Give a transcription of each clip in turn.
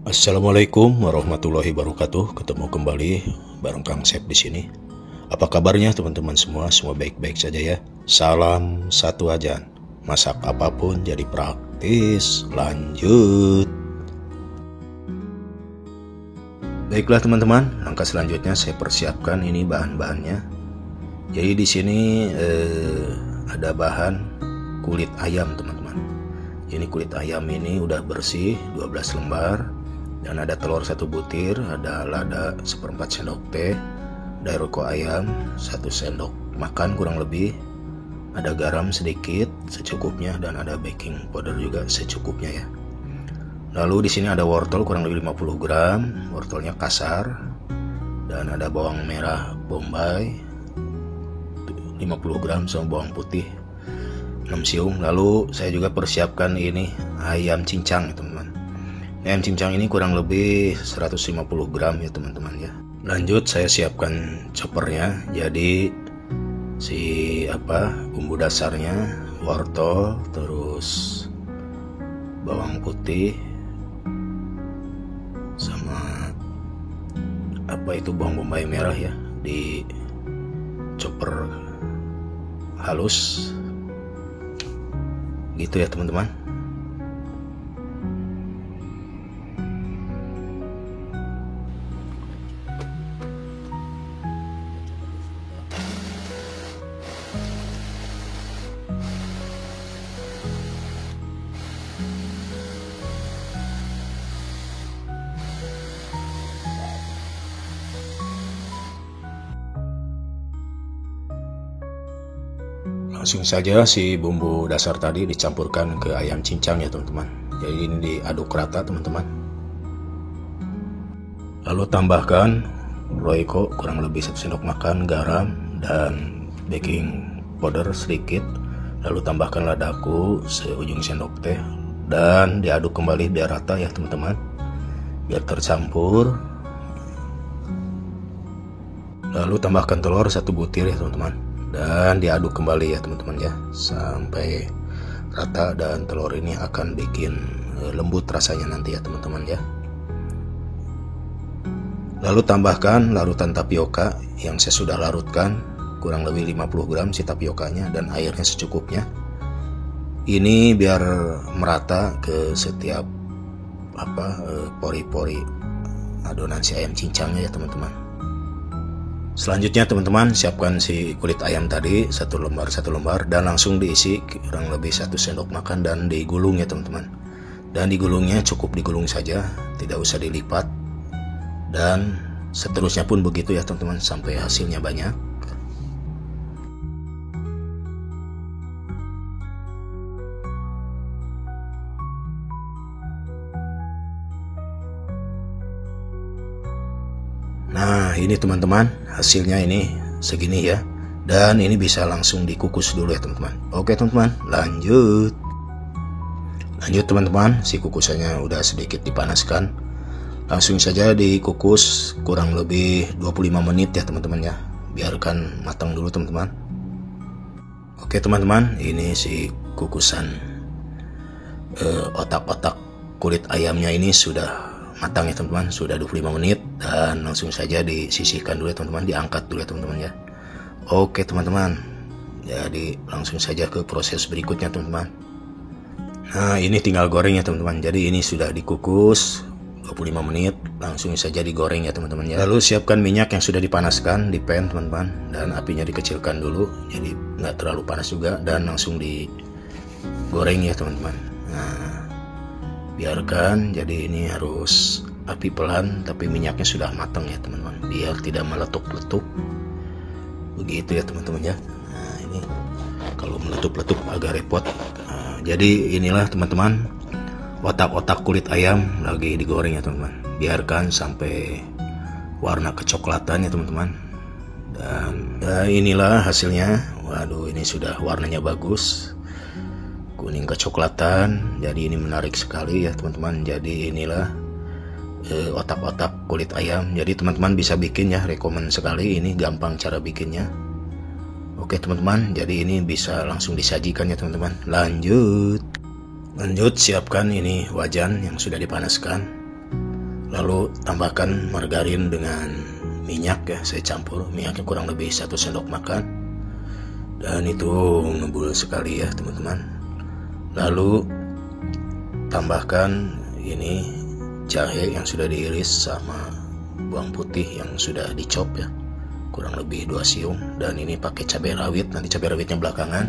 Assalamualaikum warahmatullahi wabarakatuh. Ketemu kembali bareng Kang Sep di sini. Apa kabarnya teman-teman semua? Semua baik-baik saja ya. Salam satu ajan. Masak apapun jadi praktis. Lanjut. Baiklah teman-teman, langkah selanjutnya saya persiapkan ini bahan-bahannya. Jadi di sini ada bahan kulit ayam teman-teman. Ini kulit ayam ini udah bersih 12 lembar. Dan ada telur 1 butir, ada lada 1/4 sendok teh, daeroko ayam 1 sendok makan kurang lebih, ada garam sedikit secukupnya, dan ada baking powder juga secukupnya ya. Lalu di sini ada wortel kurang lebih 50 gram, wortelnya kasar, dan ada bawang merah bombay 50 gram sama bawang putih 6 siung. Lalu saya juga persiapkan ini ayam cincang ya teman-teman. Ayam cincang ini kurang lebih 150 gram ya teman-teman ya. Lanjut saya siapkan choppernya. Jadi bumbu dasarnya wortel, terus bawang putih sama bawang bombay merah ya, di chopper halus gitu ya teman-teman. Langsung saja si bumbu dasar tadi dicampurkan ke ayam cincang ya teman-teman. Jadi ini diaduk rata teman-teman. Lalu tambahkan royco kurang lebih 1 sendok makan, garam dan baking powder sedikit. Lalu tambahkan ladaku seujung sendok teh dan diaduk kembali biar rata ya teman-teman, biar tercampur. Lalu tambahkan telur 1 butir ya teman-teman, dan diaduk kembali ya teman-teman ya sampai rata, dan telur ini akan bikin lembut rasanya nanti ya teman-teman ya. Lalu tambahkan larutan tapioka yang saya sudah larutkan kurang lebih 50 gram si tapiokanya, dan airnya secukupnya. Ini biar merata ke setiap pori-pori adonan si ayam cincangnya ya teman-teman. Selanjutnya teman-teman, siapkan si kulit ayam tadi 1 lembar dan langsung diisi kurang lebih 1 sendok makan dan digulung ya teman-teman. Dan digulungnya cukup digulung saja, tidak usah dilipat, dan seterusnya pun begitu ya teman-teman sampai hasilnya banyak. Nah ini teman-teman, hasilnya ini segini ya. Dan ini bisa langsung dikukus dulu ya teman-teman. Oke teman-teman, lanjut teman-teman, si kukusannya udah sedikit dipanaskan. Langsung saja dikukus kurang lebih 25 menit ya teman-teman ya. Biarkan matang dulu teman-teman. Oke teman-teman, ini si kukusan otak-otak kulit ayamnya ini sudah matang ya teman-teman, sudah 25 menit, dan langsung saja disisihkan dulu ya teman-teman, diangkat dulu ya teman-teman ya. Oke teman-teman, jadi langsung saja ke proses berikutnya teman-teman. Nah ini tinggal goreng ya teman-teman. Jadi ini sudah dikukus 25 menit, langsung saja digoreng ya teman-teman ya. Lalu siapkan minyak yang sudah dipanaskan di pan teman-teman, dan apinya dikecilkan dulu jadi nggak terlalu panas juga, dan langsung digoreng ya teman-teman. Nah biarkan, jadi ini harus api pelan tapi minyaknya sudah matang ya teman-teman, biar tidak meletup-letup begitu ya teman-teman ya. Nah ini kalau meletup-letup agak repot. Nah, jadi inilah teman-teman otak-otak kulit ayam lagi digoreng ya teman-teman. Biarkan sampai warna kecoklatan ya teman-teman, dan inilah hasilnya. Waduh, ini sudah warnanya bagus, kuning kecoklatan. Jadi ini menarik sekali ya teman-teman. Jadi inilah otak-otak kulit ayam. Jadi teman-teman bisa bikin ya, rekomen sekali, ini gampang cara bikinnya. Oke teman-teman, jadi ini bisa langsung disajikan ya teman-teman. Lanjut siapkan ini wajan yang sudah dipanaskan. Lalu tambahkan margarin dengan minyak ya, saya campur minyaknya kurang lebih 1 sendok makan, dan itu ngebul sekali ya teman-teman. Lalu tambahkan ini jahe yang sudah diiris sama bawang putih yang sudah dicop ya, kurang lebih 2 siung, dan ini pakai cabai rawit. Nanti cabai rawitnya belakangan,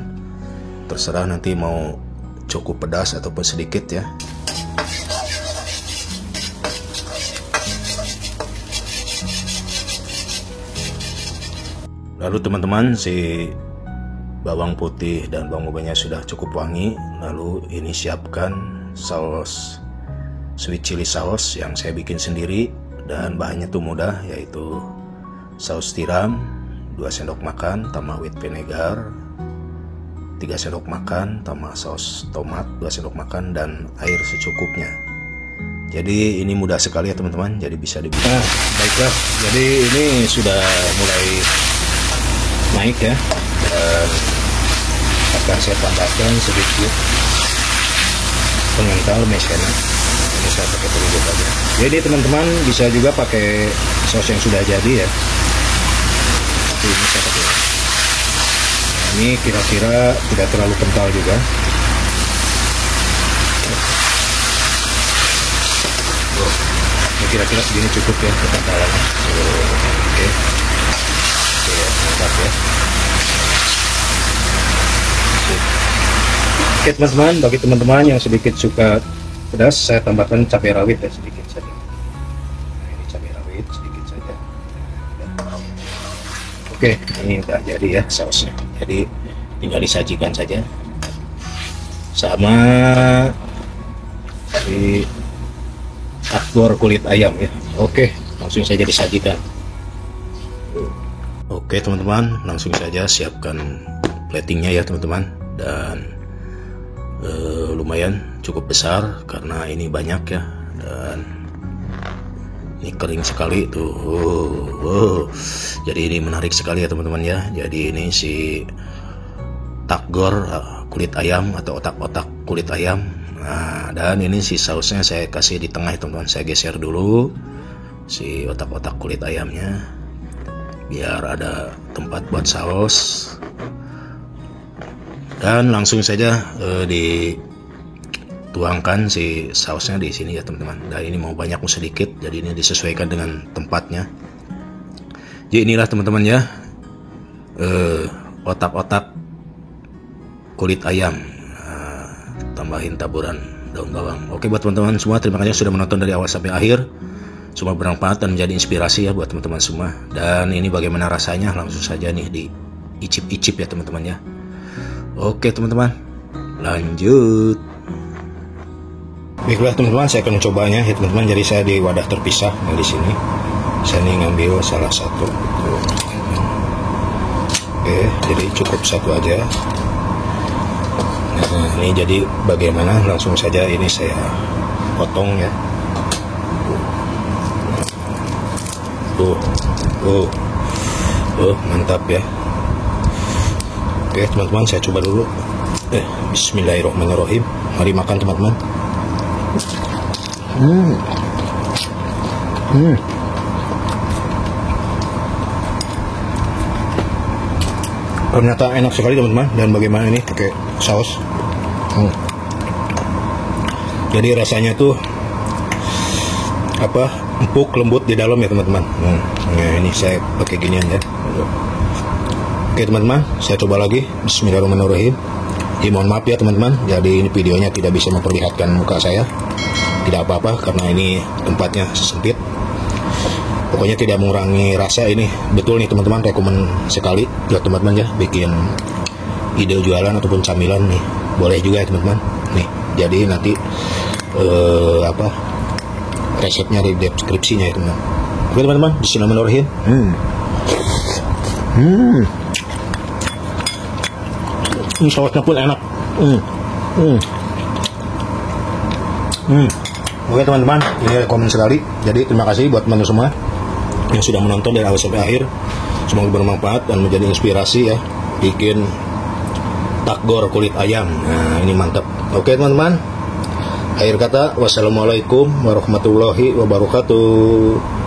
terserah nanti mau cukup pedas ataupun sedikit ya. Lalu teman-teman, si bawang putih dan bawang bombay sudah cukup wangi. Lalu ini siapkan saus sweet chili sauce yang saya bikin sendiri, dan bahannya tuh mudah, yaitu saus tiram 2 sendok makan tambah white vinegar 3 sendok makan tambah saus tomat 2 sendok makan, dan air secukupnya. Jadi ini mudah sekali ya teman-teman, jadi bisa dibikin. Baiklah, jadi ini sudah mulai naik ya, dan akan saya tambahkan sedikit pengental maizena. Ini saya pakai terlebih aja. Jadi teman-teman bisa juga pakai saus yang sudah jadi ya, tapi ini saya pakai. Nah, ini kira-kira tidak terlalu kental juga. Ini kira-kira segini cukup ya kekentalannya. Oke. Mantap ya. Oke teman-teman, bagi teman-teman yang sedikit suka pedas, saya tambahkan cabai rawit ya sedikit saja. Nah, ini cabai rawit sedikit saja. Oke, ini udah jadi ya sausnya. Jadi tinggal disajikan saja sama di takgor kulit ayam ya. Oke, langsung saja disajikan. Oke teman-teman, langsung saja siapkan platingnya ya teman-teman, dan lumayan cukup besar karena ini banyak ya, dan ini kering sekali tuh. Jadi ini menarik sekali ya teman-teman ya. Jadi ini si takgor kulit ayam atau otak-otak kulit ayam. Nah, dan ini si sausnya saya kasih di tengah teman-teman. Saya geser dulu si otak-otak kulit ayamnya biar ada tempat buat saus, dan langsung saja dituangkan si sausnya di sini ya teman-teman. Dan ini mau banyak mau sedikit, jadi ini disesuaikan dengan tempatnya. Jadi inilah teman-teman ya, otak-otak kulit ayam, tambahin taburan daun bawang. Oke buat teman-teman semua, terima kasih sudah menonton dari awal sampai akhir. Semoga bermanfaat dan menjadi inspirasi ya buat teman-teman semua. Dan ini bagaimana rasanya, langsung saja nih diicip-icip ya teman-teman ya. Oke teman-teman, lanjut. Baiklah teman-teman, saya akan mencobanya ya teman-teman. Jadi saya di wadah terpisah di sini. Saya nih ngambil salah satu. Oke, jadi cukup satu aja. Nah, ini jadi bagaimana, langsung saja ini saya potong ya. Mantap ya. Oke teman-teman, saya coba dulu. Bismillahirrahmanirrahim. Mari makan teman-teman. Ternyata enak sekali teman-teman. Dan bagaimana ini pakai saus. Jadi rasanya tuh empuk lembut di dalam ya teman-teman. Nah, ini saya pakai ginian ya. Oke teman-teman, saya coba lagi. Bismillahirrahmanirrahim. Mohon maaf ya teman-teman, jadi ini videonya tidak bisa memperlihatkan muka saya. Tidak apa-apa karena ini tempatnya sempit. Pokoknya tidak mengurangi rasa. Ini betul nih teman-teman, rekomen sekali buat teman-teman ya, bikin ide jualan ataupun camilan nih. Boleh juga ya teman-teman. Nih, jadi nanti resepnya di deskripsinya ya teman-teman. Oke teman-teman, bismillahirrahmanirrahim. Sausnya pun enak. Oke teman-teman, ini rekomen sekali. Jadi terima kasih buat teman-teman semua yang sudah menonton dari awal sampai akhir. Semoga bermanfaat dan menjadi inspirasi ya, bikin takgor kulit ayam. Nah ini mantap. Oke teman-teman, Akhir kata, wassalamualaikum warahmatullahi wabarakatuh.